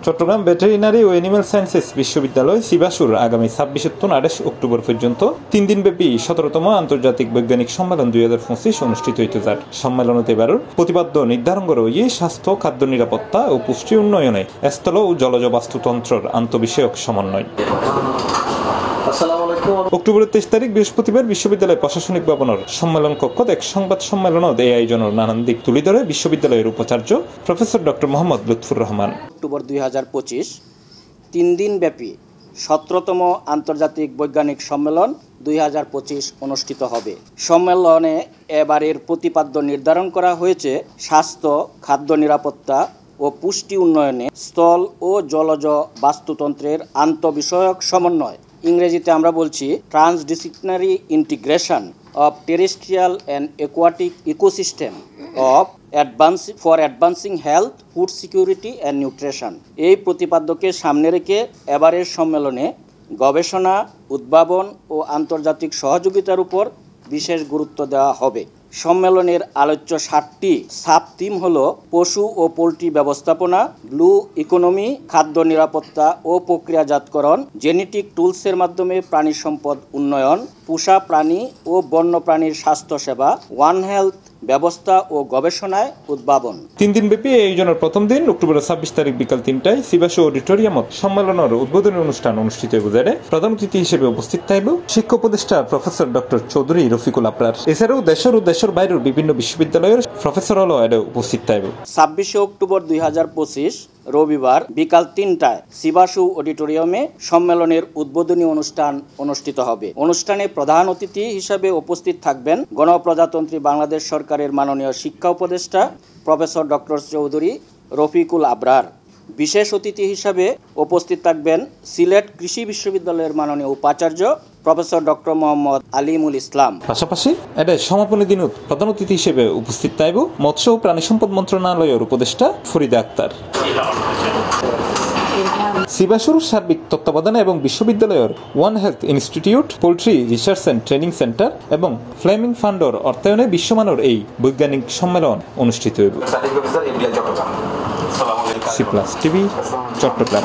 Chittagong veterinary ও animal sciences বিশ্ববিদ্যালয় সিবাসুর আগামী 26-28 October পর্যন্ত 3 দিনব্যাপী 17তম আন্তর্জাতিক বৈজ্ঞানিক সম্মেলন 2025 অনুষ্ঠিত হইতে যার সম্মেলনত এবারের প্রতিপাদ্য নির্ধারণ করে স্বাস্থ্য খাদ্য নিরাপত্তা ও পুষ্টি উন্নয়নে স্থল ও জলজ বাস্তুতন্ত্রের আন্তঃবিষয়ক সমন্বয়। অক্টোবরের 23 তারিখ বৃহস্পতিবার বিশ্ববিদ্যালয় প্রশাসনিক ভবনের সম্মেলন কক্ষত এক সংবাদ সম্মেলনত এই আয়োজনের নানান দিক তুলে ধরে বিশ্ববিদ্যালয়ের উপাচার্য professor doctor Mohammad Lutfur Rahman. October 2025 3 দিন ব্যাপী 17তম আন্তর্জাতিক বৈজ্ঞানিক সম্মেলন 2025 অনুষ্ঠিত হবে। সম্মেলনে এবারের প্রতিপাদ্য নির্ধারণ করা হয়েছে স্বাস্থ্য খাদ্য নিরাপত্তা ও পুষ্টি উন্নয়নে স্থল ও জলজ বাস্তুতন্ত্রের আন্তঃবিষয়ক সমন্বয়। ইংরেজিতে আমরা বলছি transdisciplinary integration of terrestrial and aquatic ecosystem of advancing health food security and nutrition. এই প্রতিপাদ্যকে সামনে রেখে এবারের সম্মেলনে গবেষণা উদ্ভাবন ও আন্তর্জাতিক সহযোগিতার উপর বিশেষ গুরুত্ব দেওয়া হবে। সম্মেলনের আলোচ্য 7টি সাব থিম হল পশু ও পোল্ট্রি ব্যবস্থাপনা, ব্লু ইকোনমি, খাদ্য নিরাপত্তা ও প্রক্রিয়াজাতকরণ, জেনেটিক টুলসের মাধ্যমে প্রাণী সম্পদ উন্নয়ন, পোষা প্রাণী ও বন্যপ্রাণীর স্বাস্থ্যসেবা, ওয়ান হেলথ ব্যবস্থা ও গবেষণায় উদ্ভাবন। 3 দিনব্যাপী এই আয়োজনের প্রথম দিন অক্টোবরের 26 তারিখ বিকাল 3টায় সিবাসু অডিটোরিয়ামত সম্মেলনের উদ্বোধনী অনুষ্ঠান অনুষ্ঠিত হবে। প্রধান অতিথি হিসেবে উপস্থিত থাকব শিক্ষা উপদেষ্টা প্রফেসর ডক্টর চৌধুরী রফিকুল আবরার। এছাড়াও দেশের ও দেশের বাইরের বিভিন্ন বিশ্ববিদ্যালয়ের প্রফেসর হল উপস্থিত থাকব। 26 অক্টোবর 2025 রবিবার বিকাল 3টায় সিবাসু অডিটোরিয়ামে সম্মেলনের উদ্বোধনী অনুষ্ঠান অনুষ্ঠিত হবে। অনুষ্ঠানে প্রধান অতিথি হিসেবে উপস্থিত থাকবেন গণপ্রজাতন্ত্রী বাংলাদেশ সরকারের মাননীয় শিক্ষা উপদেষ্টা প্রফেসর ডক্টর চৌধুরী রফিকুল আবরার। বিশেষ অতিথি হিসাবে উপস্থিত থাকবেন সিলেট কৃষি বিশ্ববিদ্যালয়ের মাননীয় উপাচার্য প্রফেসর ডক্টর মোহাম্মদ আলিমুল ইসলাম। পাশাপাশি সমাপনী দিনত প্রধান অতিথি হিসেবে উপস্থিত থাকব মৎস্য ও প্রাণী সম্পদ মন্ত্রণালয়ের উপদেষ্টা ফরিদা আক্তার। সিবাসুর সার্বিক তত্ত্বাবধানে এবং বিশ্ববিদ্যালয়ের one health institute, poultry research and training centre এবং ফ্লেমিং ফান্ডর অর্থায়নে বিশ্বমানের এই বৈজ্ঞানিক সম্মেলন অনুষ্ঠিত হইব। C plus TV, Chittagong.